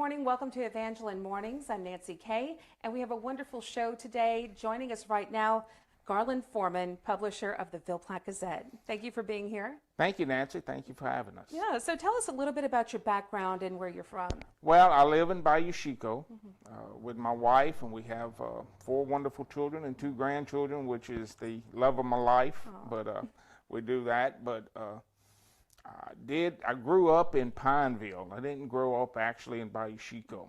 morning. Welcome to Evangeline Mornings. I'm Nancy Kay, and we have a wonderful show today. Joining us right now, Garland Foreman, publisher of the Ville Platte Gazette. Thank you for being here. Thank you, Nancy. Thank you for having us. Yeah, so tell us a little bit about your background and where you're from. Well, I live in Bayou Chico with my wife, and we have 4 wonderful children and 2 grandchildren, which is the love of my life. But we do that. But I grew up in Pineville. I didn't grow up actually in Bayou Chico.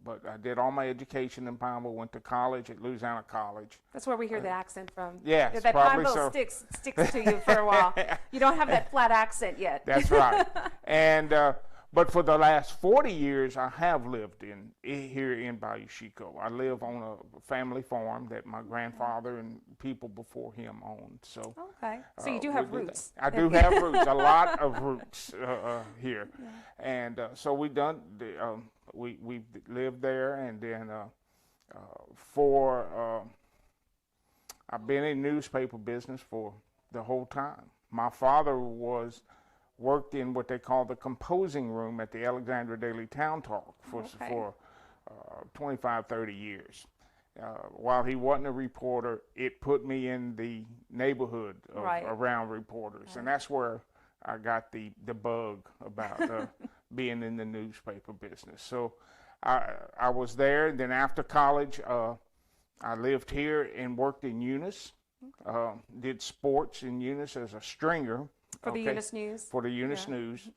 But I did all my education in Pineville, went to college at Louisiana College. That's where we hear the accent from. Yes, that probably Pineville so. sticks to you for a while. You don't have that flat accent yet. That's right. And but for the last 40 years, I have lived here in Bayou Chico. I live on a family farm that my grandfather and people before him owned. So okay, so you do have roots. I do have roots, a lot of roots here, and so we lived there, and then I've been in newspaper business for the whole time. My father worked in what they call the composing room at the Alexandria Daily Town Talk for 25, 30 years. While he wasn't a reporter, it put me in the neighborhood around reporters, and that's where I got the bug about being in the newspaper business. So I was there, and then after college, I lived here and worked in Eunice, did sports in Eunice as a stringer. For the Eunice News? For the Eunice News.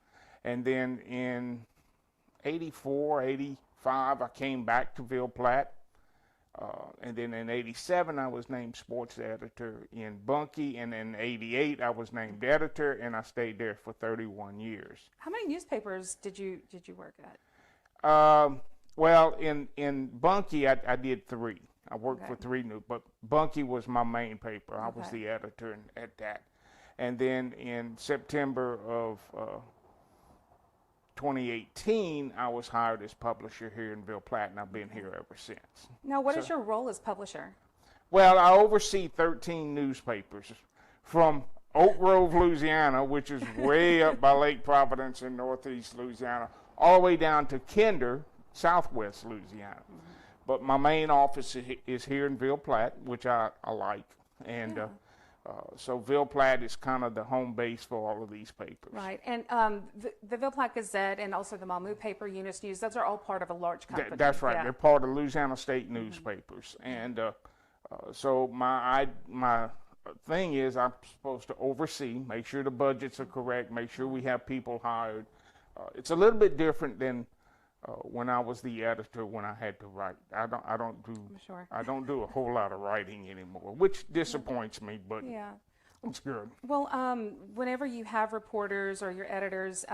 And then in 84, 85, I came back to Ville Platte. And then in 87, I was named sports editor in Bunkie. And in 88, I was named editor, and I stayed there for 31 years. How many newspapers did you work at? Well, in Bunkie, I did 3. I worked for 3 but Bunkie was my main paper. I was the editor at that. And then in September of 2018, I was hired as publisher here in Ville Platte, and I've been here ever since. Now, what is your role as publisher? Well, I oversee 13 newspapers from Oak Grove, Louisiana, which is way up by Lake Providence in northeast Louisiana, all the way down to Kinder, southwest Louisiana. But my main office is here in Ville Platte, which I like. And so Ville Platte is kind of the home base for all of these papers. Right, and the Ville Platte Gazette and also the Malmö paper, Eunice News, those are all part of a large company. That's right. They're part of Louisiana State newspapers. And so my thing is I'm supposed to oversee, make sure the budgets are correct, make sure we have people hired. It's a little bit different than when I was the editor, when I had to write. I don't do a whole lot of writing anymore, which disappoints me, but it's good. Well, whenever you have reporters or your editors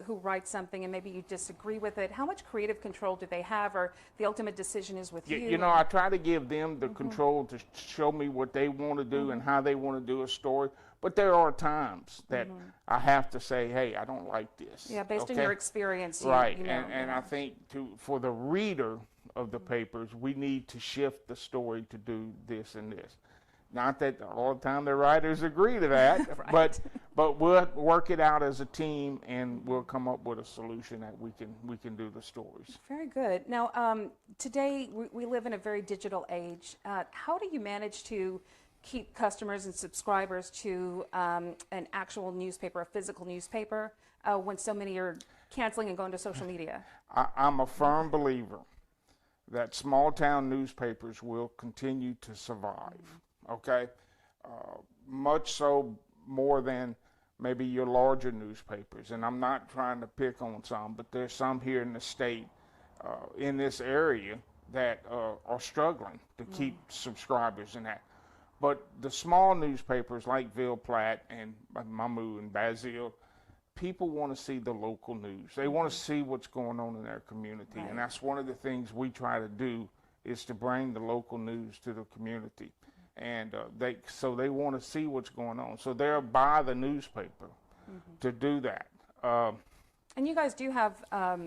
who write something and maybe you disagree with it, how much creative control do they have, or the ultimate decision is with you? You know, I try to give them the control to show me what they want to do and how they want to do a story. But there are times that I have to say, hey, I don't like this. Yeah, based on your experience. Right, and I think for the reader of the papers, we need to shift the story to do this and this. Not that all the time the writers agree to that, but we'll work it out as a team, and we'll come up with a solution that we can do the stories. Very good. Now, today we live in a very digital age. How do you manage to keep customers and subscribers to an actual newspaper, a physical newspaper, when so many are canceling and going to social media? I'm a firm believer that small town newspapers will continue to survive, okay? Much so more than maybe your larger newspapers. And I'm not trying to pick on some, but there's some here in the state, in this area, that are struggling to keep subscribers in that. But the small newspapers like Ville Platte and Malmö and Basile, people want to see the local news. They want to see what's going on in their community. And that's one of the things we try to do, is to bring the local news to the community. And they want to see what's going on. So they'll buy the newspaper to do that. And you guys do have a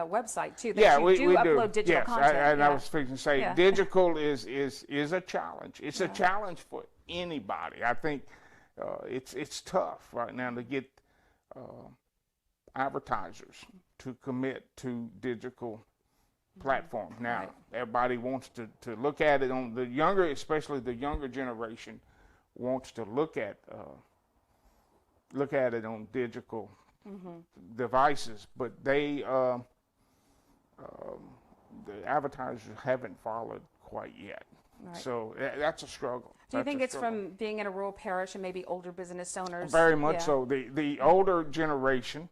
website too. We do do upload digital content. And I was fixing to say, digital is a challenge. It's a challenge for anybody. I think it's tough right now to get advertisers to commit to digital platforms. Now, Right. everybody wants to look at it on the younger, especially the younger generation, wants to look at it on digital devices, but the advertisers haven't followed quite yet. Right. So that's a struggle. Do you That's think a it's struggle. from being in a rural parish and maybe older business owners? Very much Yeah. so. The older generation,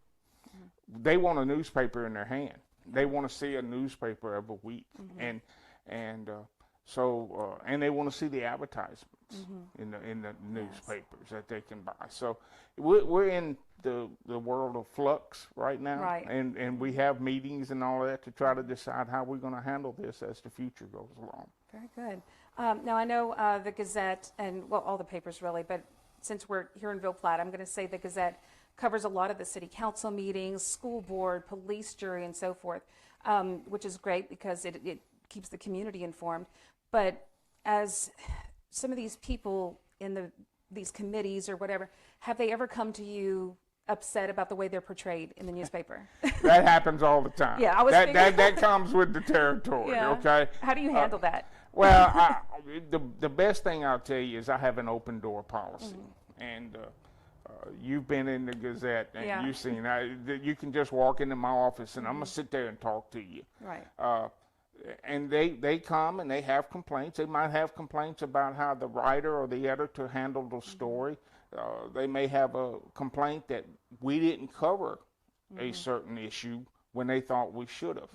they want a newspaper in their hand. They want to see a newspaper every week, and they want to see the advertisements in the newspapers that they can buy. So we're in the world of flux right now, Right. and we have meetings and all of that to try to decide how we're going to handle this as the future goes along. Very good. Now, I know the Gazette, and well, all the papers really, but since we're here in Ville Platte, I'm going to say the Gazette covers a lot of the city council meetings, school board, police jury, and so forth, which is great because it keeps the community informed. But as some of these people in these committees or whatever, have they ever come to you upset about the way they're portrayed in the newspaper? That happens all the time. Yeah, I was that comes with the territory. Yeah. Okay. How do you handle that? Well, the best thing I'll tell you is I have an open door policy, and you've been in the Gazette and Yeah. you've seen. You can just walk into my office and I'm gonna sit there and talk to you. Right. And they come and they have complaints. They might have complaints about how the writer or the editor handled the story. They may have a complaint that we didn't cover a certain issue when they thought we should have.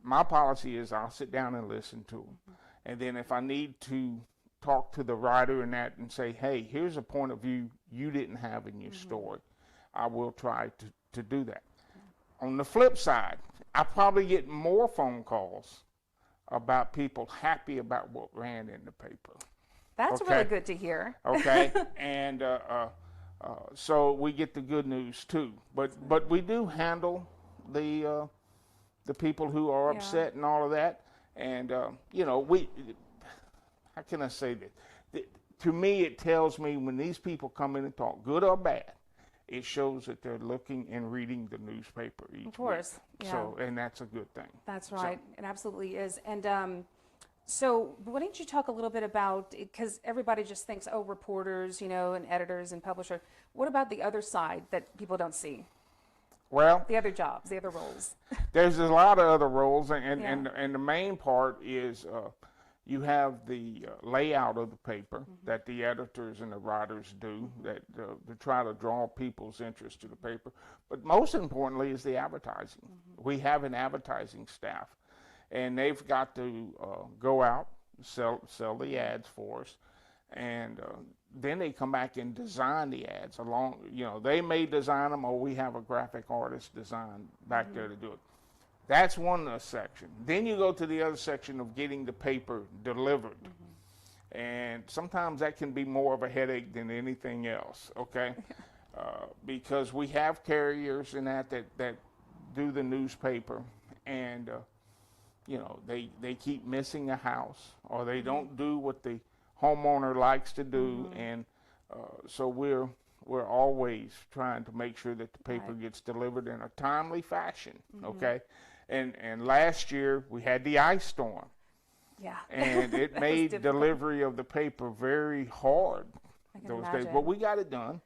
My policy is I'll sit down and listen to them. And then if I need to talk to the writer in that and say, hey, here's a point of view you didn't have in your story, I will try to do that. On the flip side, I probably get more phone calls about people happy about what ran in the paper. That's Okay. really good to hear. Okay, and so we get the good news too. But we do handle the people who are Yeah. upset and all of that. And how can I say this? To me, it tells me when these people come in and talk, good or bad, it shows that they're looking and reading the newspaper each Of course, week. yeah. So, and that's a good thing. That's right. It absolutely is. And so why don't you talk a little bit about, because everybody just thinks, oh, reporters, and editors and publisher. What about the other side that people don't see? Well, The other jobs, the other roles. there's a lot of other roles, and Yeah. the main part is you have the layout of the paper that the editors and the writers do that to try to draw people's interest to the paper. But most importantly is the advertising. We have an advertising staff, and they've got to go out, sell the ads for us, and then they come back and design the ads along. They may design them, or we have a graphic artist design back there to do it. That's one section. Then you go to the other section of getting the paper delivered. And sometimes that can be more of a headache than anything else, okay? Because we have carriers in that do the newspaper, and they keep missing a house, or they don't do what the homeowner likes to do, and so we're always trying to make sure that the paper Right. gets delivered in a timely fashion, okay? And last year we had the ice storm, Yeah. and it That was made difficult. delivery of the paper very hard I can those imagine. days. But we got it done.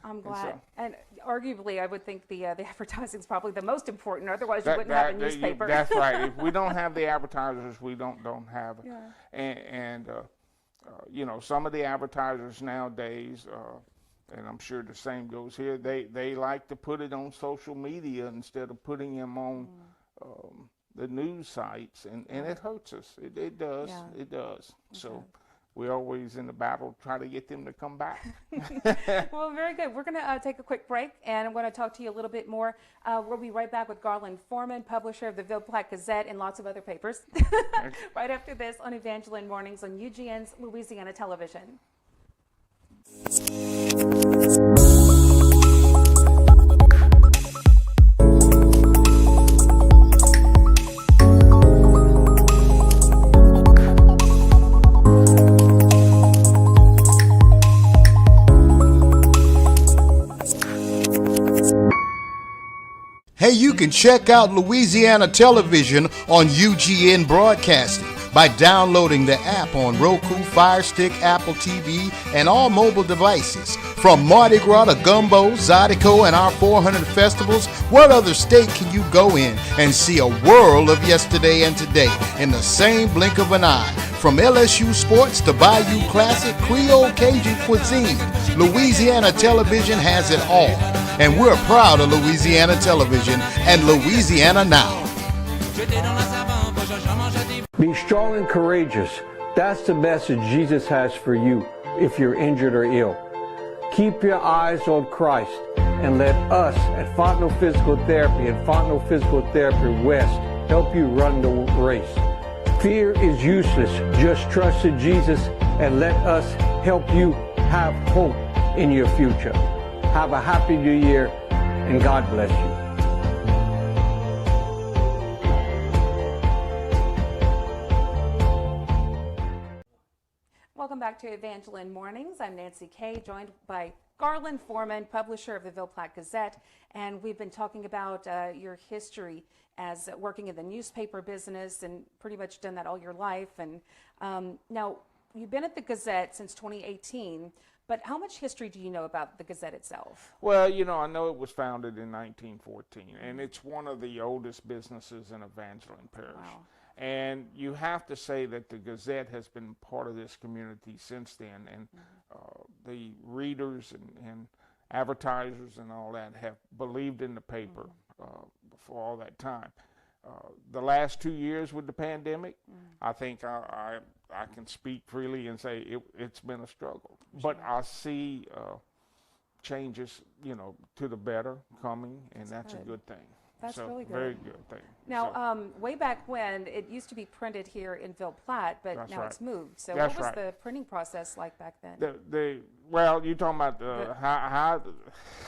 I'm And glad. so- And arguably, I would think the advertising is probably the most important. Otherwise, you That- wouldn't have a that- newspaper. That's right. If we don't have the advertisers, we don't have it. Yeah. And some of the advertisers nowadays, and I'm sure the same goes here, they like to put it on social media instead of putting them on the news sites, and it hurts us. It does. Yeah. It does. So we're always in the battle trying to get them to come back. Well, very good. We're going to take a quick break, and I'm going to talk to you a little bit more. We'll be right back with Garland Foreman, publisher of the Ville Platte Gazette and lots of other papers, right after this on Evangeline Mornings on UGN's Louisiana Television. Hey, you can check out Louisiana Television on UGN Broadcasting by downloading the app on Roku, Fire Stick, Apple TV, and all mobile devices. From Mardi Gras to Gumbo, Zydeco, and our 400 festivals, what other state can you go in and see a world of yesterday and today in the same blink of an eye? From LSU sports to Bayou Classic, Creole Cajun cuisine, Louisiana Television has it all. And we're proud of Louisiana Television and Louisiana Now. Be strong and courageous. That's the message Jesus has for you if you're injured or ill. Keep your eyes on Christ and let us at Fontenot Physical Therapy and Fontenot Physical Therapy West help you run the race. Fear is useless. Just trust in Jesus and let us help you have hope in your future. Have a happy new year and God bless you. Welcome back to Evangeline Mornings. I'm Nancy Kay, joined by Garland, Foreman, publisher of the Ville Platte Gazette, and we've been talking about your history as working in the newspaper business and pretty much done that all your life. And now you've been at the Gazette since 2018, but how much history do you know about the Gazette itself? Well, you know, I know it was founded in 1914, and it's one of the oldest businesses in Evangeline Parish. Wow. And you have to say that the Gazette has been part of this community since then, and the readers and advertisers and all that have believed in the paper for all that time. The last 2 years with the pandemic, I think I can speak freely and say it's been a struggle. But I see changes, you know, to the better coming, and that's a good thing. That's so really good. Very good thing. Now, way back when, it used to be printed here in Ville Platte, but That's now right. it's moved. So That's what was right. the printing process like back then? Well, you're talking about how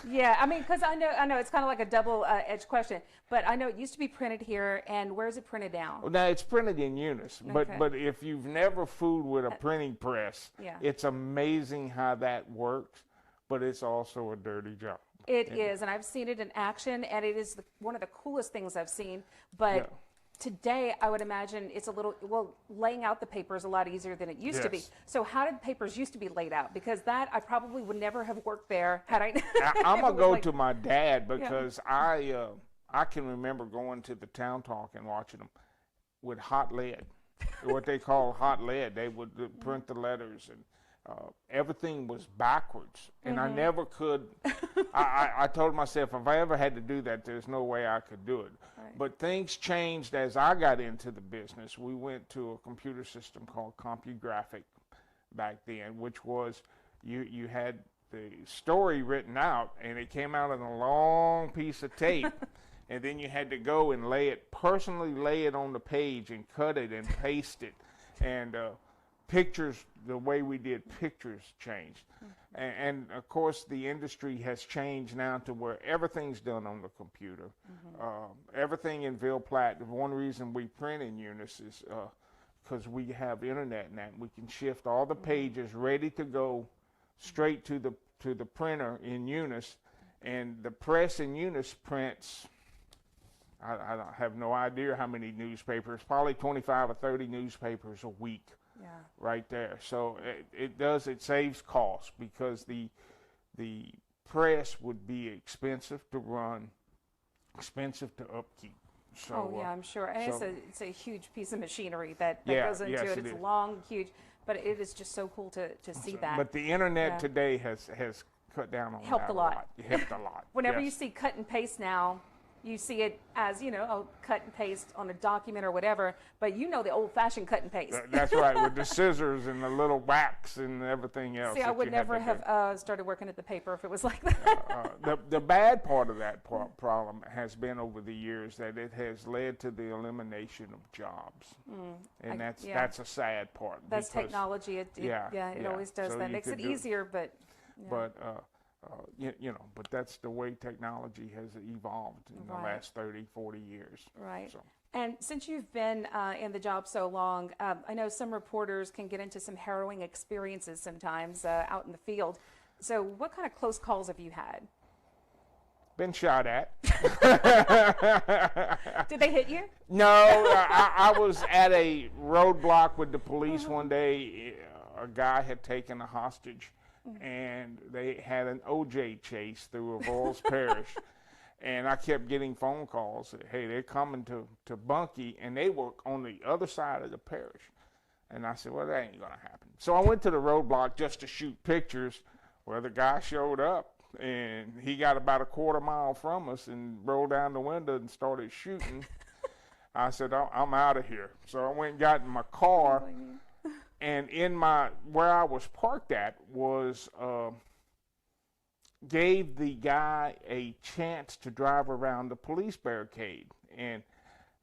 Yeah, I mean, because I know it's kind of like a double-edged question, but I know it used to be printed here, and where is it printed now? now it's printed in Eunice, Okay. but if you've never fooled with a printing press, Yeah. it's amazing how that works, but it's also a dirty job. It is, and I've seen it in action, and it is one of the coolest things I've seen. But Yeah. today, I would imagine it's a little, well, laying out the paper is a lot easier than it used to be. Yes. So how did papers used to be laid out? Because that, I probably would never have worked there had I. I'm if gonna it go was to my dad because I can remember going to the Town Talk and watching them with hot lead, what they call hot lead. They would print the letters, and everything was backwards, and I never could. I told myself if I ever had to do that, there's no way I could do it. Right. But things changed as I got into the business. We went to a computer system called CompuGraphic back then, which was you had the story written out, and it came out on a long piece of tape. And then you had to go and personally lay it on the page and cut it and paste it. And pictures, the way we did pictures changed. And of course, the industry has changed now to where everything's done on the computer. Everything in Ville Platte, the one reason we print in Eunice is because we have internet now. We can shift all the pages ready to go straight to the printer in Eunice. And the press in Eunice prints, I have no idea how many newspapers, probably 25 or 30 newspapers a week. Yeah. Right there. So it saves costs because the press would be expensive to run, expensive to upkeep. So, yeah, I'm sure. And so- it's a huge piece of machinery that Yeah, goes into yes, it. it It's is. long, huge, but it is just so cool to see that. But the internet Yeah. today has cut down on Helped that a lot. It helped a lot. Whenever yes. you see cut and paste now, you see it as, cut and paste on a document or whatever, but the old-fashioned cut and paste. That's right, with the scissors and the little wax and everything else. See, I that would you had never to do. have started working at the paper if it was like that. The bad part of that problem has been over the years that it has led to the elimination of jobs, and that's a sad part. That's because- technology. It always does So that. you Makes could it do- easier, but. But but that's the way technology has evolved in the Right. last 30, 40 years. Right. So. And since you've been in the job so long, I know some reporters can get into some harrowing experiences sometimes out in the field. So what kind of close calls have you had? Been shot at. Did they hit you? No, I was at a roadblock with the police one day. A guy had taken a hostage, and they had an OJ chase through Avoyelles Parish. And I kept getting phone calls that, hey, they're coming to Bunkie, and they were on the other side of the parish. And I said, well, that ain't going to happen. So I went to the roadblock just to shoot pictures. Well, the guy showed up, and he got about a quarter mile from us and rolled down the window and started shooting. I said, I'm out of here. So I went and got in my car, and where I was parked at was gave the guy a chance to drive around the police barricade. And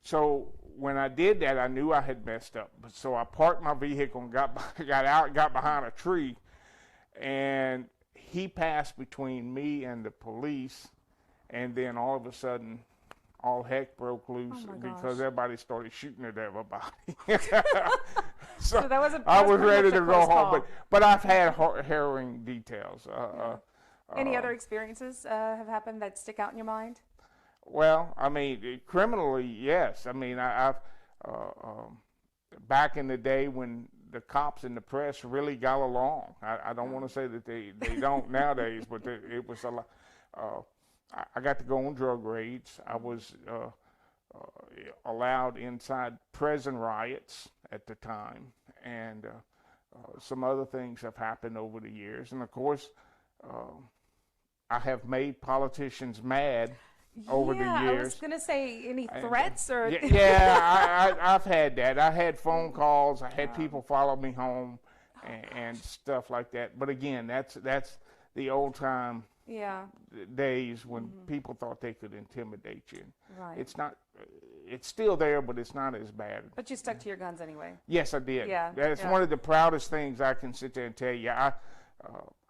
so when I did that, I knew I had messed up. So I parked my vehicle and got out, got behind a tree, and he passed between me and the police, and then all of a sudden, all heck broke loose because everybody started shooting at everybody. so I was ready to go home, but I've had harrowing details. Any other experiences have happened that stick out in your mind? Well, I mean, criminally, yes. I mean, I've back in the day when the cops and the press really got along. I don't want to say that they don't nowadays, but it was a lot. I got to go on drug raids. I was allowed inside prison riots at the time, and some other things have happened over the years. And of course, I have made politicians mad over the years. I was going to say, any threats or? Yeah, I've had that. I had phone calls. I had people follow me home and stuff like that. But again, that's the old time days when people thought they could intimidate you. Right. It's not. It's still there, but it's not as bad. But you stuck to your guns anyway. Yes, I did. Yeah. That's one of the proudest things I can sit there and tell you.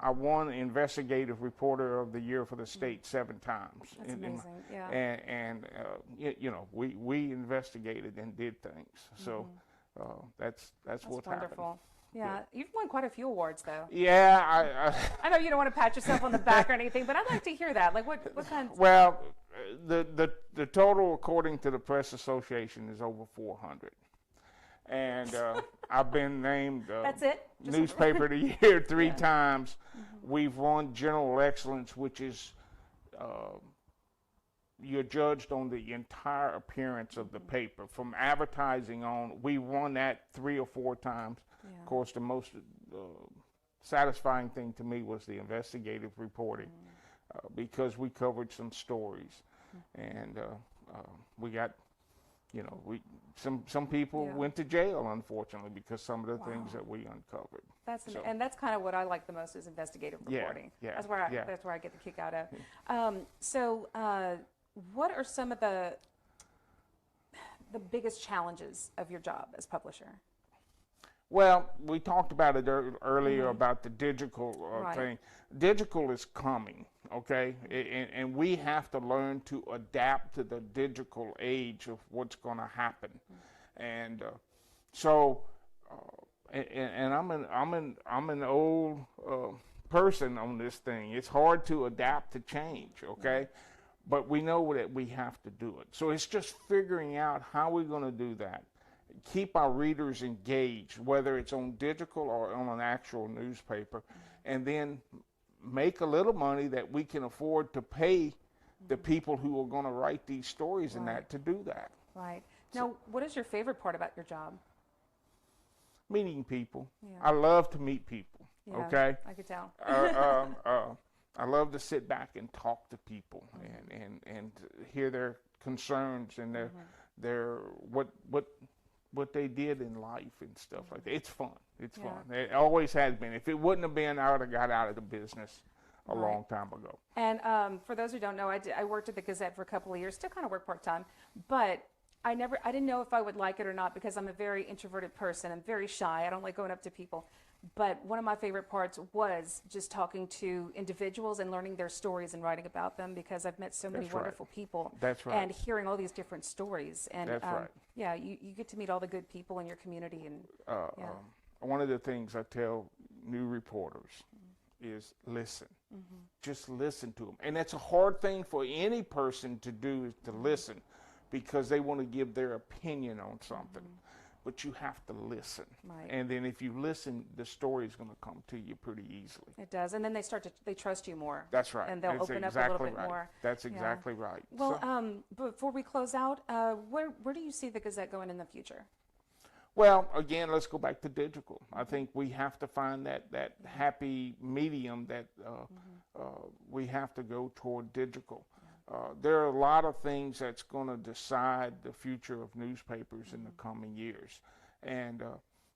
I won Investigative Reporter of the Year for the state 7 times. That's amazing. Yeah. And you know, we investigated and did things. So that's what's wonderful. happened. Yeah, you've won quite a few awards, though. Yeah, I know you don't want to pat yourself on the back or anything, but I'd like to hear that. Like, what kinds? Well, the total, according to the Press Association, is over 400. And I've been named That's it? Newspaper of the Year 3 times. We've won General Excellence, which is you're judged on the entire appearance of the paper, from advertising on. We won that 3 or 4 times. Yeah. Of course, the most satisfying thing to me was the investigative reporting, because we covered some stories, and we got, you know, some people went to jail, unfortunately, because some of the things that we uncovered. And that's kind of what I like the most, is investigative reporting. Yeah, that's where I get the kick out of. So what are some of the biggest challenges of your job as publisher? Well, we talked about it earlier about the digital thing. Digital is coming, okay? And we have to learn to adapt to the digital age of what's going to happen. And so, and I'm an old person on this thing. It's hard to adapt to change, okay? But we know that we have to do it. So it's just figuring out how we're going to do that. Keep our readers engaged, whether it's on digital or on an actual newspaper, and then make a little money that we can afford to pay the people who are going to write these stories and that to do that. Right. Now, what is your favorite part about your job? Meeting people. Yeah. I love to meet people. Yeah, okay. I could tell. I love to sit back and talk to people and hear their concerns and their what they did in life and stuff like that. It's fun. It's fun. It always has been. If it wouldn't have been, I would have got out of the business a long time ago. And for those who don't know, I worked at the Gazette for a couple of years, still kind of work part-time, but I didn't know if I would like it or not, because I'm a very introverted person. I'm very shy. I don't like going up to people. But one of my favorite parts was just talking to individuals and learning their stories and writing about them, because I've met so many wonderful people. That's right. And hearing all these different stories. And that's right. Yeah, you get to meet all the good people in your community. And one of the things I tell new reporters is listen. Just listen to them. And that's a hard thing for any person to do, is to listen, because they want to give their opinion on something. But you have to listen. Right. And then if you listen, the story is going to come to you pretty easily. It does, and then they trust you more. That's right. And they'll That's open exactly up a little bit right. more. That's Yeah. exactly right. Well, So- before we close out, where do you see the Gazette going in the future? Well, again, let's go back to digital. I think we have to find that happy medium that we have to go toward digital. There are a lot of things that's going to decide the future of newspapers in the coming years. And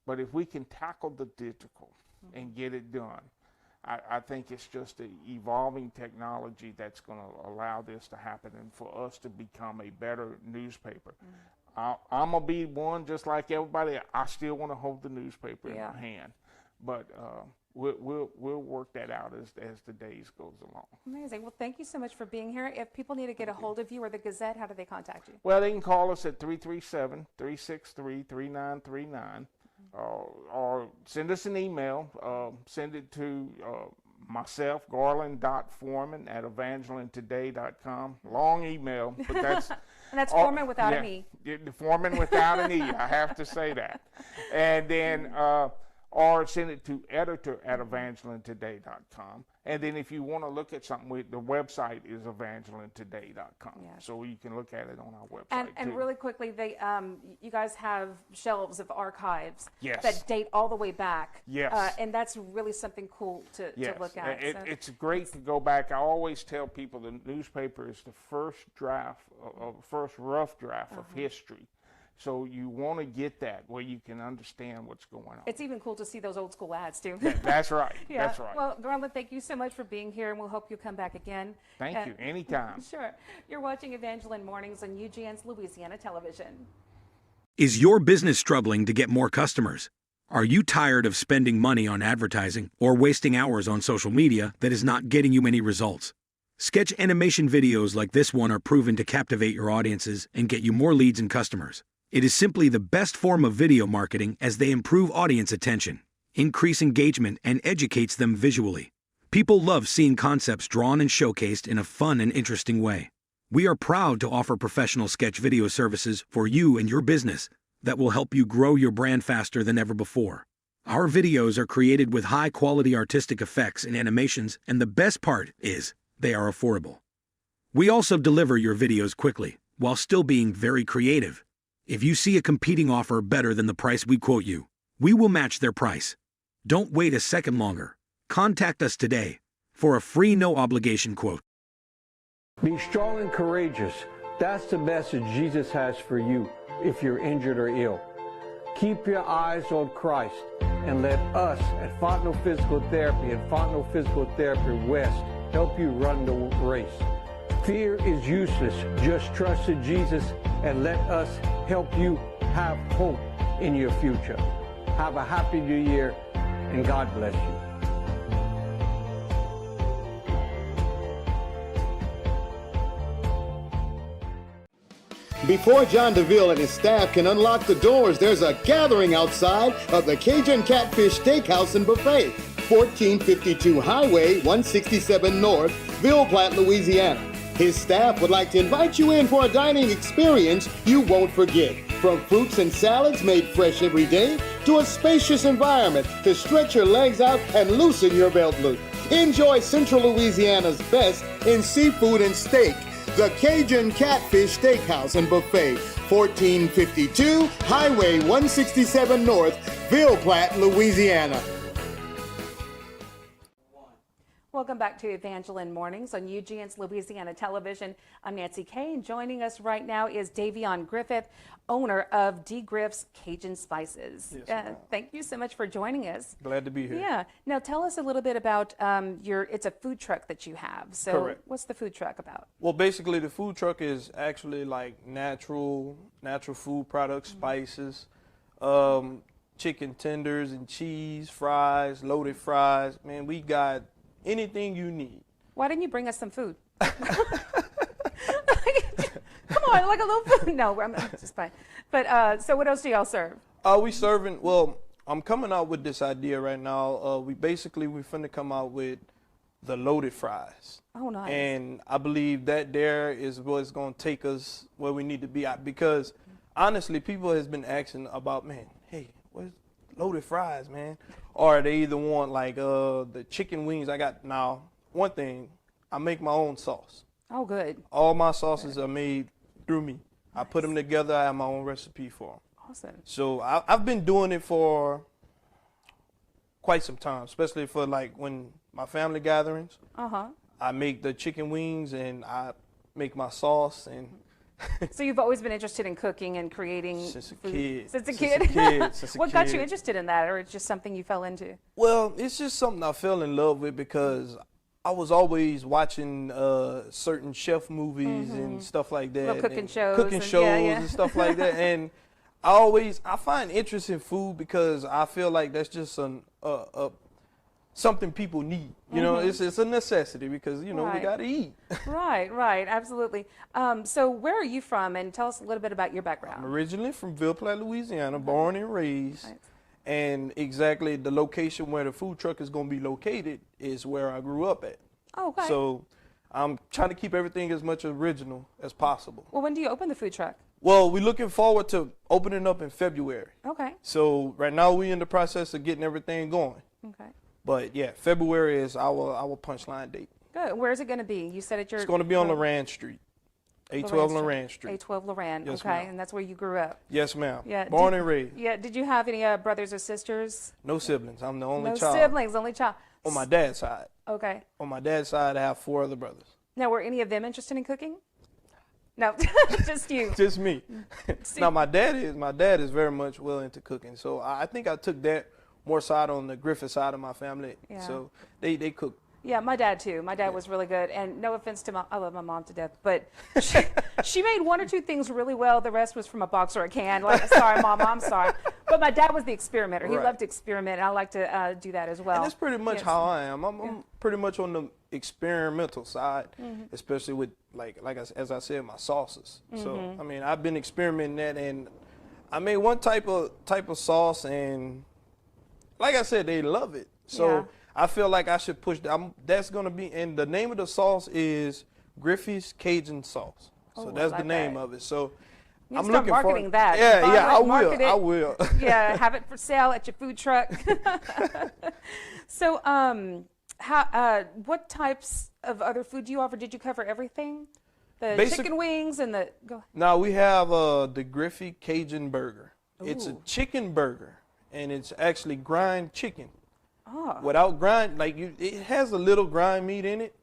but if we can tackle the digital and get it done, I think it's just an evolving technology that's going to allow this to happen and for us to become a better newspaper. I'm going to be one just like everybody. I still want to hold the newspaper in my hand. But we'll work that out as the days goes along. Amazing. Well, thank you so much for being here. If people need to get a hold of you or the Gazette, how do they contact you? Well, they can call us at 337-363-3939 or send us an email. Send it to myself, garland.foreman@evangelintoday.com. Long email, but that's... And that's Foreman without an E. The Foreman without an E, I have to say that. And then... or send it to editor@evangelintoday.com. And then if you want to look at something, the website is evangelintoday.com. Yes. So you can look at it on our website, And too. really quickly, you guys have shelves of archives Yes. that date all the way back. Yes. And that's really something cool to look at. It's great to go back. I always tell people the newspaper is the first draft, first rough draft of history. So you want to get that where you can understand what's going on. It's even cool to see those old school ads, too. That's right. Yeah. That's right. Well, Garland, thank you so much for being here, and we'll hope you come back again. Thank you. Anytime. Sure. You're watching Evangeline Mornings on UGN's Louisiana Television. Is your business struggling to get more customers? Are you tired of spending money on advertising or wasting hours on social media that is not getting you any results? Sketch animation videos like this one are proven to captivate your audiences and get you more leads and customers. It is simply the best form of video marketing as they improve audience attention, increase engagement, and educates them visually. People love seeing concepts drawn and showcased in a fun and interesting way. We are proud to offer professional sketch video services for you and your business that will help you grow your brand faster than ever before. Our videos are created with high-quality artistic effects and animations, and the best part is they are affordable. We also deliver your videos quickly, while still being very creative. If you see a competing offer better than the price we quote you, we will match their price. Don't wait a second longer. Contact us today for a free no-obligation quote. Be strong and courageous. That's the message Jesus has for you if you're injured or ill. Keep your eyes on Christ and let us at Fontenot Physical Therapy and Fontenot Physical Therapy West help you run the race. Fear is useless. Just trust in Jesus and let us help you have hope in your future. Have a happy new year and God bless you. Before John DeVille and his staff can unlock the doors, there's a gathering outside of the Kajaun Catfish Steakhouse and Buffet, 1452 Highway 167 North, Ville Platte, Louisiana. His staff would like to invite you in for a dining experience you won't forget. From fruits and salads made fresh every day to a spacious environment to stretch your legs out and loosen your belt loop. Enjoy Central Louisiana's best in seafood and steak. The Kajaun Catfish Steakhouse and Buffet, 1452 Highway 167 North, Ville Platte, Louisiana. Welcome back to Evangeline Mornings on UGN's Louisiana Television. I'm Nancy Kay, and joining us right now is Dayvion Griffith, owner of D. Griff's Cajun Spices. Yes, thank you so much for joining us. Glad to be here. Yeah. Now tell us a little bit about it's a food truck that you have. So Correct. What's the food truck about? Well, basically the food truck is actually like natural food products, spices, chicken tenders and cheese, fries, loaded fries. Man, we got anything you need. Why didn't you bring us some food? Come on, like a little food. No, I'm just fine. But so what else do y'all serve? We serving, well, I'm coming out with this idea right now. We finna come out with the loaded fries. Oh, nice. And I believe that there is what's going to take us where we need to be at, because honestly, people has been asking about, man, hey, where's loaded fries, man? Or they either want like the chicken wings. I got now one thing, I make my own sauce. Oh, good. All my sauces are made through me. I put them together. I have my own recipe for them. Awesome. So I've been doing it for quite some time, especially for like when my family gatherings. Uh-huh. I make the chicken wings and I make my sauce. And So you've always been interested in cooking and creating since a food? kid. Since a Since kid? a kid, since a What got you kid. interested in that, or it's just something you fell into? Well, it's just something I fell in love with because I was always watching certain chef movies and stuff like that. Little cooking and shows Cooking and- shows yeah, yeah. and stuff like that. And I find interest in food because I feel like that's just something people need. You know, it's a necessity because, you know, we Right. got to eat. Right, absolutely. So where are you from, and tell us a little bit about your I'm background. originally from Ville Platte, Louisiana, born and raised. Nice. And exactly the location where the food truck is going to be located is where I grew up at. Oh, okay. So I'm trying to keep everything as much original as possible. Well, when do you open the food truck? Well, we're looking forward to opening up in February. Okay, So right now we're in the process of getting everything going. okay. But yeah, February is our punchline date. Good. Where is it going to be? You said at your... It's going to be on Loran Street, 812 Loran Loran Street. A12 Loran, Yes, okay. ma'am. And that's where you grew up. Yes, ma'am. Yeah, Born did- and raised. Yeah, did you have any brothers or sisters? No siblings. I'm the only No child. siblings, only child. On my dad's side. Okay. On my dad's side, I have 4 other brothers. Now, were any of them interested in cooking? No, just you. Just me. Now my dad is very much well into cooking, so I think I took that more side on the Griffith side of my family. Yeah. So they cook. Yeah, my dad too. My dad was really good, and no offense to I love my mom to death, but she made 1 or 2 things really well. The rest was from a box or a can. Like, sorry, Mama, I'm sorry. But my dad was the experimenter. He Right. loved to experiment, and I like to do that as well. And that's pretty much Yes. how I am. I'm pretty much on the experimental side, Mm-hmm. especially with as I said, my sauces. So Mm-hmm. I mean, I've been experimenting that, and I made one type of sauce, and like I said, they love it. So Yeah. I feel like I should push that. That's gonna be, and the name of the sauce is Griffith's Cajun sauce. So Oh, I that's the like name that. of it. So You I'm start looking marketing for that. Yeah, Buy yeah, it, I will. market it. I will. Yeah, have it for sale at your food truck. So, what types of other food do you offer? Did you cover everything? The chicken wings and the go. Now we have the Griffith Cajun burger. It's a Ooh. chicken burger, and it's actually grind chicken. Oh, Without grind, it has a little grind meat in it,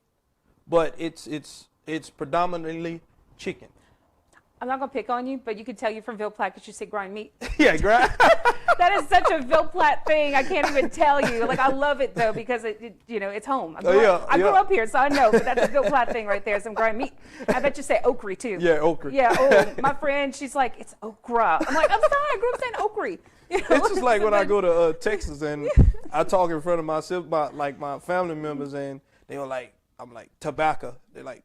but it's predominantly chicken. I'm not gonna pick on you, but you could tell you're from Ville Platte because you say grind meat. Yeah, grind. That is such a Ville Platte thing. I can't even tell you. Like, I love it though because it's home. I grew up here, so I know. But that's a Ville Platte thing right there. Some grind meat. I bet you say okra too. Yeah, okra. Yeah. Oh, my friend, she's like, it's okra. I'm like, I'm sorry, I grew up saying okra. You know, It's just like when I go to Texas and I talk in front of my family members, and they were like, I'm like, tobacco. They're like,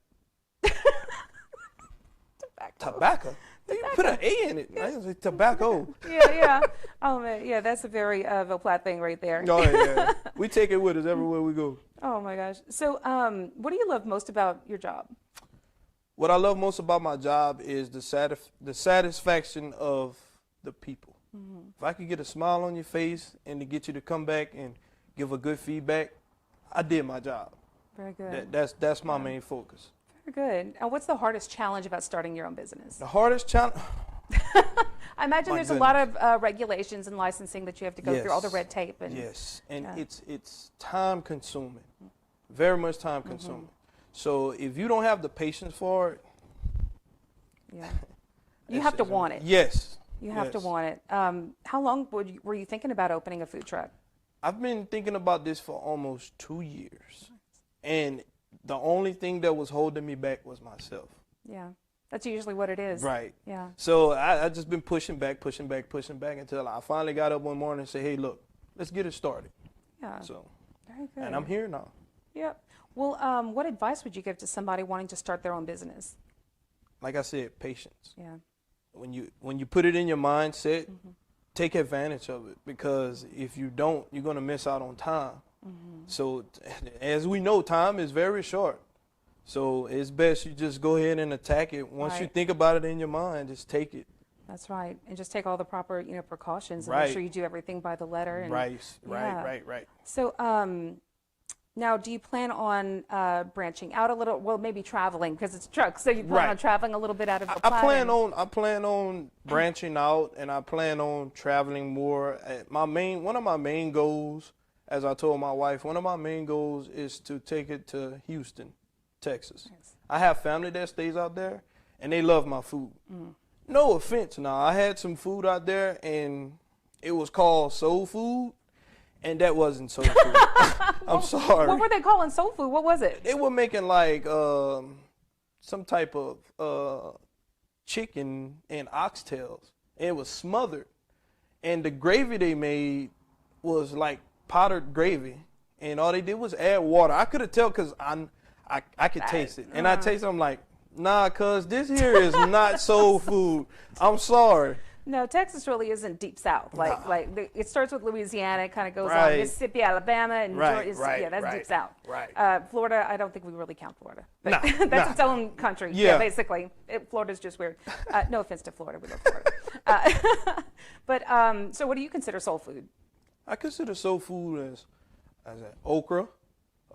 tobacco? You put an A in it. I say tobacco. Yeah. Oh man, yeah, that's a very Ville Platte thing right there. Oh yeah, we take it with us everywhere we go. Oh my gosh. So, what do you love most about your job? What I love most about my job is the satisfaction of the people. If I could get a smile on your face and to get you to come back and give a good feedback, I did my job. Very good. That's my main focus. Very good. And what's the hardest challenge about starting your own business? The hardest challenge. I imagine My there's a lot of regulations and licensing that you have to go through, all the Yes. red tape. And Yes, and Yeah. it's time consuming, very much time consuming. So if you don't have the patience for it, yeah. You have to want it. Yes. You have to yes. want it. How long were you thinking about opening a food truck? I've been thinking about this for almost 2 years, and the only thing that was holding me back was myself. Yeah. That's usually what it is. Right. Yeah. So I just been pushing back until I finally got up one morning and said, hey, look, let's get it started. Yeah. So, Very good. and I'm here now. Yep. Well, what advice would you give to somebody wanting to start their own business? Like I said, patience. Yeah. When you put it in your mindset, take advantage of it, because if you don't, you're going to miss out on time. So as we know, time is very short. So it's best you just go ahead and attack it. Once you Right. think about it in your mind, just take it. That's right. And just take all the proper, precautions and Right. make sure you do everything by the letter. And, Right. Yeah. Right. So, now, do you plan on branching out a little? Well, maybe traveling because it's trucks. So you plan Right. on traveling a little bit out of the I plan on branching out, and I plan on traveling more. One of my main goals, as I told my wife, one of my main goals is to take it to Houston, Texas. Nice. I have family that stays out there, and they love my food. No offense, now I had some food out there, and it was called soul food, and that wasn't soul food. I'm sorry. What were they calling soul food? What was it? They were making like some type of chicken and oxtails. And it was smothered. And the gravy they made was like powdered gravy. And all they did was add water. I could have tell because I could taste it. And I tasted it, I'm like, nah, cuz this here is not soul food. I'm sorry. No, Texas really isn't deep south. It starts with Louisiana, it kind of goes on Right. Mississippi, Alabama, and Right, Georgia. right, Yeah, that's right, deep south. right. Florida, I don't think we really count Florida. But Nah, that's nah. its own country. Yeah. Basically, Florida's just weird. No offense to Florida, we love Florida. So what do you consider soul food? I consider soul food as okra.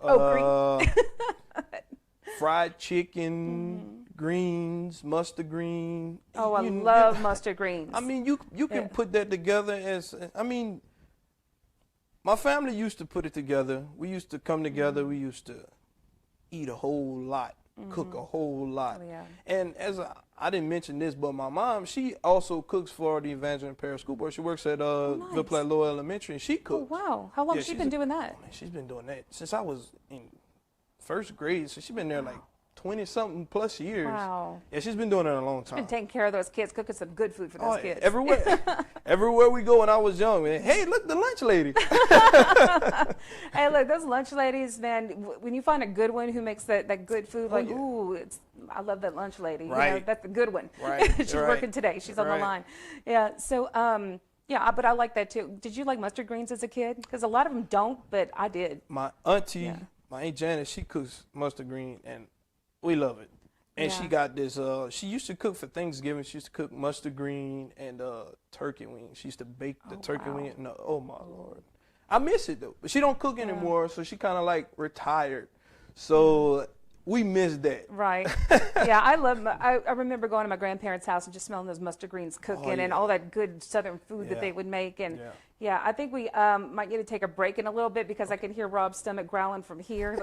Okra. Fried chicken, greens, mustard green. Oh, I love mustard greens. I mean, you can put that together my family used to put it together. We used to come together. We used to eat a whole lot, cook a whole lot. Oh, yeah. And I didn't mention this, but my mom, she also cooks for the Evangeline Parish School Board. She works at nice. Ville Platte Lower Elementary, and she Oh, cooks. wow. How long Yeah, has she she's been a- doing that? Man, she's been doing that since I was in first grade. So she's been there like 20-something plus years. Wow. Yeah, she's been doing it a long time. Been taking care of those kids, cooking some good food for those kids. Everywhere we go when I was young, man, hey, look, the lunch lady. Hey, look, those lunch ladies, man, when you find a good one who makes that good food, like, yeah. ooh, I love that lunch lady. Right. That's the good one. Right, She's right, working today. She's on the right. line. Yeah, so, but I like that too. Did you like mustard greens as a kid? Because a lot of them don't, but I did. My auntie, Yeah. my Aunt Janet, she cooks mustard green, and we love it. And Yeah. she got this, she used to cook for Thanksgiving. She used to cook mustard green and turkey wings. She used to bake the turkey wow. wing. No, oh, my Lord. I miss it, though. But she don't cook anymore, so she kind of like retired. So we miss that. Right. Yeah, I remember going to my grandparents' house and just smelling those mustard greens cooking and yeah. all that good southern food that Yeah. they would make. And Yeah. yeah, I think we might need to take a break in a little bit because I can hear Rob's stomach growling from here.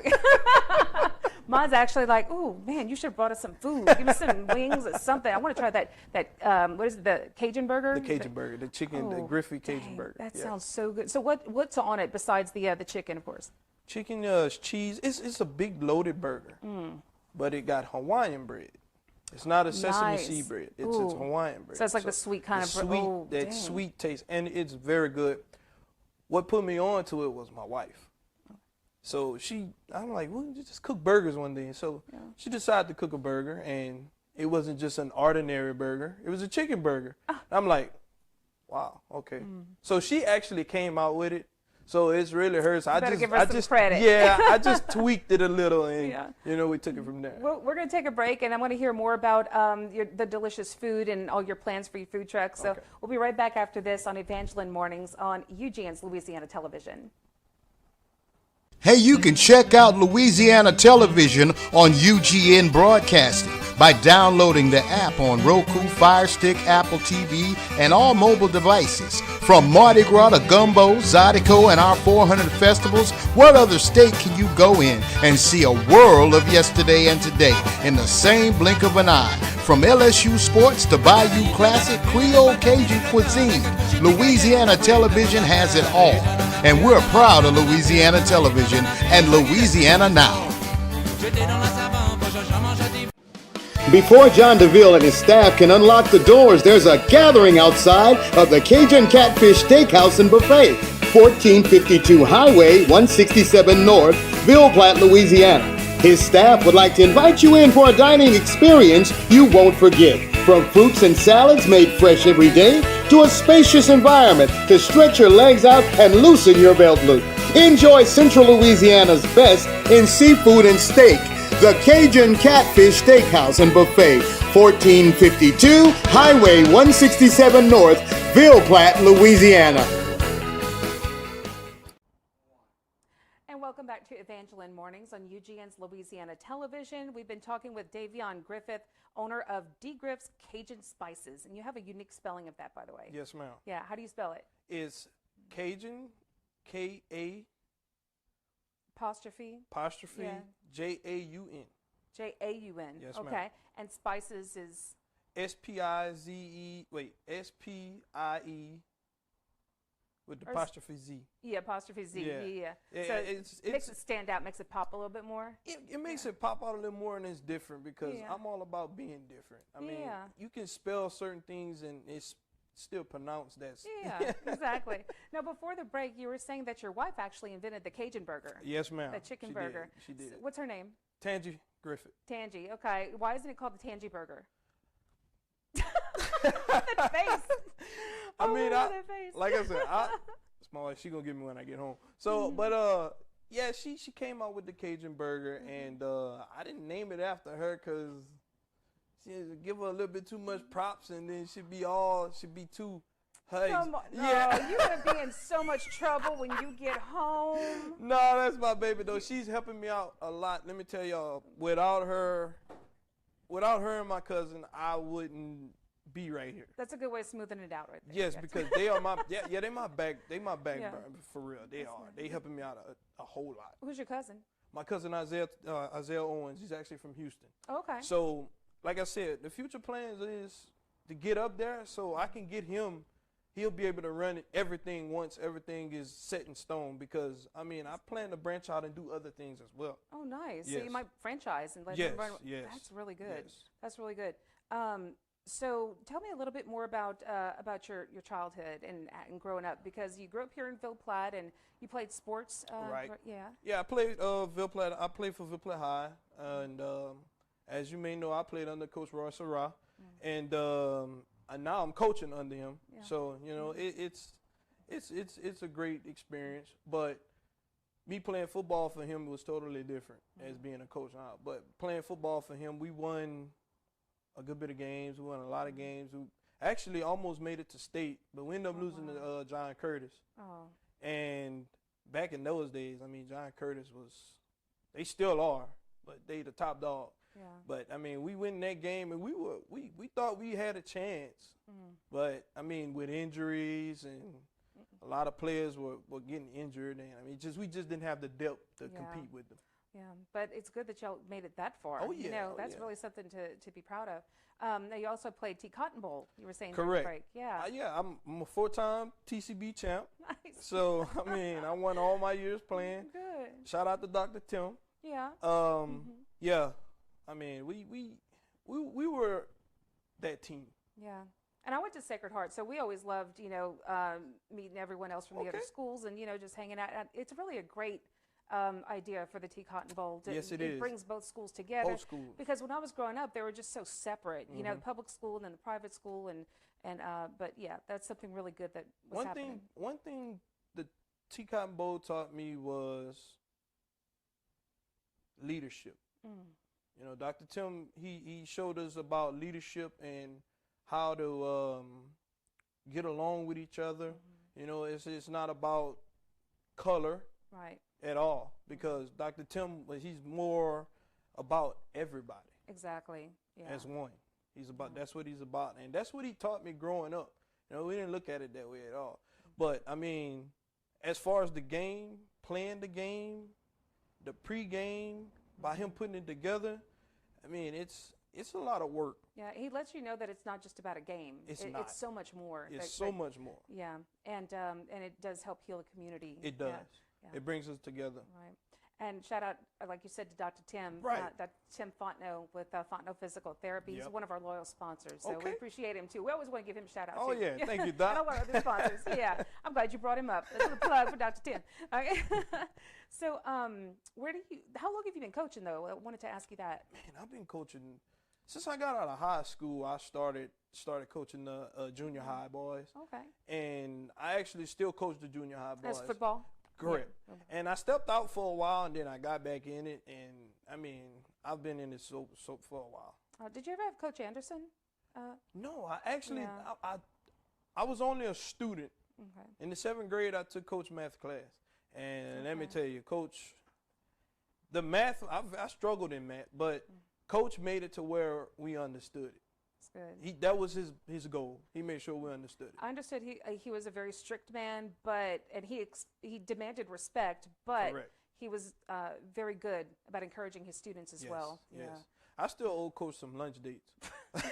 Mine's actually like, ooh, man, you should have brought us some food. Give me some wings or something. I want to try that what is it, the Cajun burger? The Cajun burger, the chicken, the Griffith Cajun Dang, burger. That Yeah. sounds so good. So what's on it besides the chicken, of course? Chicken, cheese. It's a big loaded burger, but it got Hawaiian bread. It's not a sesame Nice. seed bread. It's Ooh. Hawaiian bread. So it's like the sweet kind of bread. sweet, Oh, that dang. sweet taste, and it's very good. What put me on to it was my wife. So I'm like, well, just cook burgers one day. So she decided to cook a burger, and it wasn't just an ordinary burger. It was a chicken burger. I'm like, wow, okay. So she actually came out with it. So it's really hers. better give her some credit. Yeah, I just tweaked it a little, and Yeah. we took it from there. Well, we're going to take a break, and I want to hear more about the delicious food and all your plans for your food truck. So we'll be right back after this on Evangeline Mornings on UGN's Louisiana Television. Hey, you can check out Louisiana Television on UGN Broadcasting by downloading the app on Roku, Fire Stick, Apple TV, and all mobile devices. From Mardi Gras to Gumbo, Zydeco, and our 400 festivals, what other state can you go in and see a world of yesterday and today in the same blink of an eye? From LSU sports to Bayou Classic, Creole Cajun cuisine, Louisiana Television has it all. And we're proud of Louisiana Television and Louisiana Now. Before John DeVille and his staff can unlock the doors, there's a gathering outside of the Cajun Catfish Steakhouse and Buffet, 1452 Highway 167 North, Ville Platte, Louisiana. His staff would like to invite you in for a dining experience you won't forget. From fruits and salads made fresh every day to a spacious environment to stretch your legs out and loosen your belt loop. Enjoy Central Louisiana's best in seafood and steak. The Kajaun Catfish Steakhouse and Buffet, 1452 Highway 167 North, Ville Platte, Louisiana. And welcome back to Evangeline Mornings on UGN's Louisiana Television. We've been talking with Dayvion Griffith, owner of Griffz Cajun Spices. And you have a unique spelling of that, by the way. Yes, ma'am. Yeah, how do you spell it? It's Kajaun, K-A Apostrophe? Yeah. J-A-U-N. J-A-U-N. Yes, okay. ma'am. And Spices is? S-P-I-Z-E, S-P-I-E with the apostrophe Z. Yeah, apostrophe Z. Yeah. Yeah, So it's makes it stand out, makes it pop a little bit more? It makes it pop out a little more, and it's different because Yeah. I'm all about being different. I mean, Yeah. you can spell certain things and it's still pronounced that. Yeah, exactly. Now, before the break, you were saying that your wife actually invented the Cajun burger. Yes, ma'am. The chicken She burger. Did. She did. What's her name? Tangy Griffith. Tangy. Okay. Why isn't it called the Tangy burger? That face. I mean, that face. like I said, small. She gonna get me when I get home. So, but yeah, she came out with the Cajun burger, and I didn't name it after her because she give her a little bit too much props, and then she'd be too. Hey, Come on. No, yeah. you're going to be in so much trouble when you get home. No, that's my baby though. She's helping me out a lot. Let me tell y'all, without her and my cousin, I wouldn't be right here. That's a good way of smoothing it out right there. Yes, Yes. because they are my they my back Yeah. burner, for real. They are. They helping me out a whole lot. Who's your cousin? My cousin Isaiah Owens. He's actually from Houston. Okay. So, like I said, the future plans is to get up there so I can get him. He'll be able to run it, everything once everything is set in stone because, I mean, I plan to branch out and do other things as well. Oh, nice. So Yes. you might franchise and let Yes, them run. yes, That's really good. yes. That's really good. So tell me a little bit more about your childhood and growing up, because you grew up here in Ville Platte and you played sports. Right. Yeah. Yeah, I played Ville Platte. I played for Ville Platte High. And as you may know, I played under Coach Roy Sarah. And now I'm coaching under him. Yeah. So, you know, it's a great experience. But me playing football for him was totally different as being a coach now. But playing football for him, we won a good bit of games. We won a lot of games. We actually almost made it to state, but we ended up losing to John Curtis. Oh. And back in those days, I mean, John Curtis they still are, but they the top dog. Yeah. But I mean, we win that game, and we thought we had a chance. But I mean, with injuries and a lot of players were getting injured, and I mean, we just didn't have the depth to compete with them. Yeah, but it's good that y'all made it that far. Oh, yeah. You know, Oh, that's yeah. really something to be proud of. Now, you also played Cotton Bowl, you were saying. Correct. During the break. Yeah. I'm a 4-time TCB champ. Nice. So I mean, I won all my years playing. Good. Shout out to Dr. Tim. Yeah. Yeah, I mean, we were that team. Yeah. And I went to Sacred Heart, so we always loved, you know, meeting everyone else from the other schools and, you know, just hanging out. It's really a great idea for the Cotton Bowl. Yes, it is. is. It brings both schools together. Both schools. Because when I was growing up, they were just so separate. You know, the public school and then the private school, but yeah, that's something really good that was happening. One thing the Cotton Bowl taught me was leadership. You know, Dr. Tim, he showed us about leadership and how to get along with each other. You know, it's not about color. Right. At all, because Dr. Tim, he's more about everybody. Exactly. Yeah. As one. That's what he's about, and that's what he taught me growing up. You know, we didn't look at it that way at all. But I mean, as far as the game, playing the game, the pregame, by him putting it together, I mean, it's a lot of work. Yeah, he lets you know that it's not just about a game. It's not. It's so much more. It's so much more. Yeah, and it does help heal a community. It does. Yeah. It brings us together. Right. And shout out, like you said, to Dr. Tim. Right. Dr. Tim Fontenot with Fontenot Physical Therapy. He's Yep. one of our loyal sponsors, so we Okay. appreciate him too. We always want to give him a shout out. Oh, too. yeah. Thank you, Doc. And all our other sponsors. Yeah, I'm glad you brought him up. That's a plug for Dr. Tim. Okay. So, how long have you been coaching though? I wanted to ask you that. Man, I've been coaching since I got out of high school. I started coaching the junior high boys. Okay. And I actually still coach the junior high boys. That's football. Correct. Yeah. And I stepped out for a while, and then I got back in it. And I mean, I've been in this soap for a while. Did you ever have Coach Anderson? No, I actually, Yeah. I was only a student. Okay. In the 7th grade, I took Coach math class. And let me tell you, Coach, the math, I struggled in math, but Coach made it to where we understood it. That's good. That was his goal. He made sure we understood it. I understood he was a very strict man, and he demanded respect, but Correct. he was very good about encouraging his students as well. Yes. I still owe Coach some lunch dates.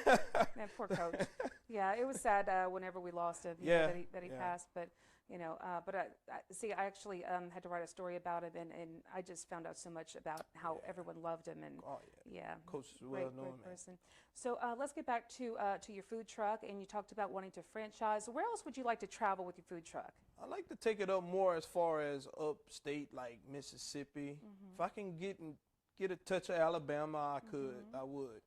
Yeah. Man, poor Coach. Yeah, it was sad whenever we lost him. You know, that he passed, but you know, I actually had to write a story about him, and I just found out so much about how everyone loved him, and Coach is a great well-known man. person. So let's get back to your food truck, and you talked about wanting to franchise. Where else would you like to travel with your food truck? I like to take it up more as far as upstate, like Mississippi. If I can get a touch of Alabama, I could. I would.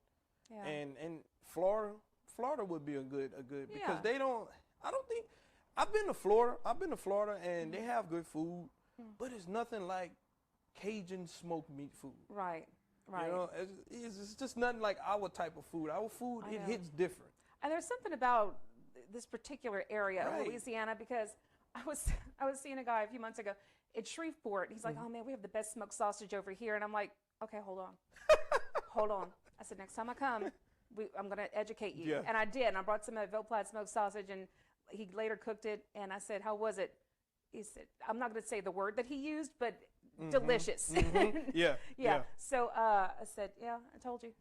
Yeah. And Florida would be a good because Yeah. I don't think I've been to Florida and they have good food, but it's nothing like Cajun smoked meat food. Right. You know, it's just nothing like our type of food. Our food, it hits different. And there's something about this particular area of Right. Louisiana, because I was seeing a guy a few months ago in Shreveport. He's like, "Oh man, we have the best smoked sausage over here," and I'm like, "Okay, hold on, hold on." I said, "Next time I come, I'm going to educate you." Yeah. And I did. And I brought some of Ville Platte smoked sausage, and he later cooked it. And I said, "How was it?" He said, I'm not going to say the word that he used, but delicious. Yeah. So I said, "Yeah, I told you."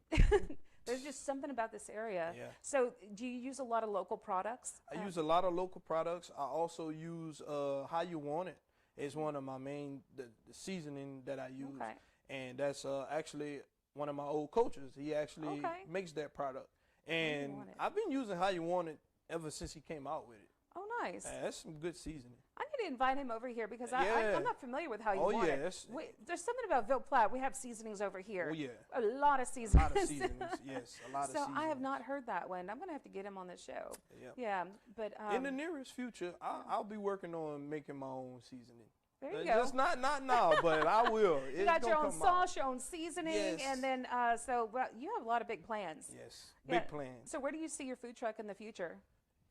There's just something about this area. Yeah. So do you use a lot of local products? I use a lot of local products. I also use How You Want It. It's one of my main the seasoning that I use, Okay. and that's actually one of my old coaches. He actually Okay. makes that product, Want and It. I've been using How You Want It ever since he came out with it. Oh, nice. That's some good seasoning. I need to invite him over here because Yeah. I'm not familiar with How You Oh, Want yeah, It. There's something about Ville Platte. We have seasonings over here. Oh, yeah. A lot of A seasonings. lot of seasonings, yes, a lot of So seasonings. I have not heard that one. I'm going to have to get him on the show. Yep. Yeah, but In the nearest future, I'll be working on making my own seasoning. there you go. Just not now, but I will. You got your own sauce, your own seasoning, Yes. and then well, you have a lot of big plans. Yes, Yeah. big plans. So where do you see your food truck in the future?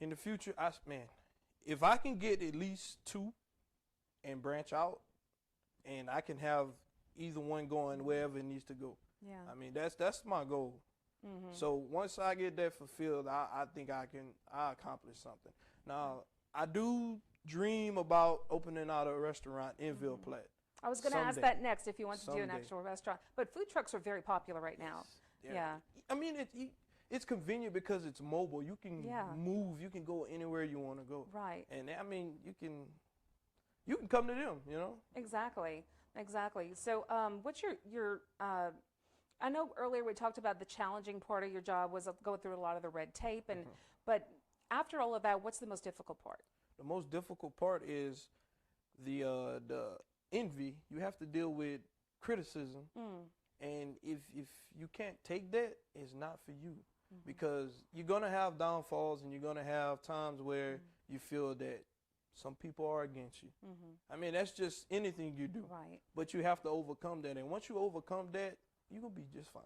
In the future, if I can get at least 2 and branch out, and I can have either one going wherever it needs to go. Yeah. I mean, that's my goal. So once I get that fulfilled, I think I accomplish something. Now, I do dream about opening out a restaurant in Ville Platte. I was going to ask Someday. that next if you want to do an Someday. actual restaurant. But food trucks are very popular right now. Yeah. I mean, it's convenient because it's mobile. You can Yeah. move. You can go anywhere you want to go. Right. And I mean, you can come to them. You know. Exactly. So what's your I know earlier we talked about the challenging part of your job was going through a lot of the red tape, but after all of that, what's the most difficult part? The most difficult part is the envy. You have to deal with criticism, and if you can't take that, it's not for you, because you're gonna have downfalls and you're gonna have times where you feel that some people are against you. I mean, that's just anything you do. Right. But you have to overcome that, and once you overcome that, you're gonna be just fine.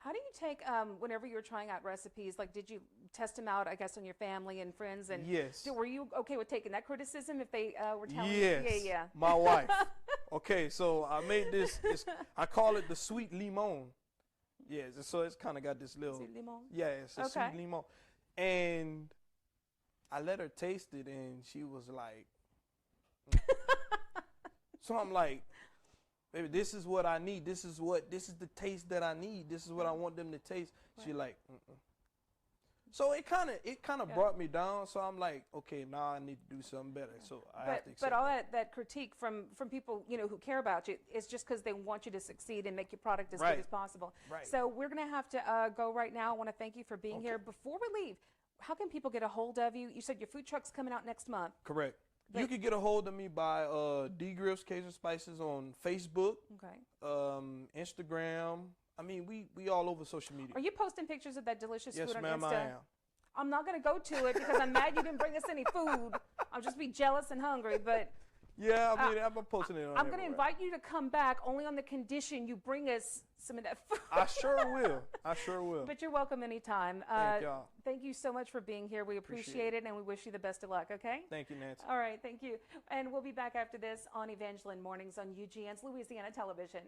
How do you take whenever you're trying out recipes? Like, did you test them out? I guess on your family and friends. And Yes. were you okay with taking that criticism if they were telling Yes. you? Yeah. My wife. Okay, so I made this. I call it the sweet limon. Yes, so it's kind of got this little. Sweet limon? Yeah, it's a Okay. sweet limon, and I let her taste it, and she was like. So I'm like, baby, this is what I need. This is the taste that I need. This is what I want them to taste. She like, So it kind of brought me down. So I'm like, okay, now I need to do something better. So I have to accept But all that critique from people, who care about you, is just because they want you to succeed and make your product as good Right. as possible. Right. So we're going to have to go right now. I want to thank you for being here. Before we leave, how can people get a hold of you? You said your food truck's coming out next month. Correct. You can get a hold of me by Griffz Cajun Spices on Facebook, Okay. Instagram. I mean, we all over social media. Are you posting pictures of that delicious Yes, food on ma'am, Insta? I am. I'm not going to go to it because I'm mad you didn't bring us any food. I'll just be jealous and hungry, but Yeah, I mean, I'm posting it on I'm going to everywhere. invite you to come back only on the condition you bring us some of that food. I sure will. I sure will. But you're welcome anytime. Thank y'all. Thank you so much for being here. We appreciate it, and we wish you the best of luck, okay? Thank you, Nancy. All right, thank you. And we'll be back after this on Evangeline Mornings on UGN's Louisiana Television.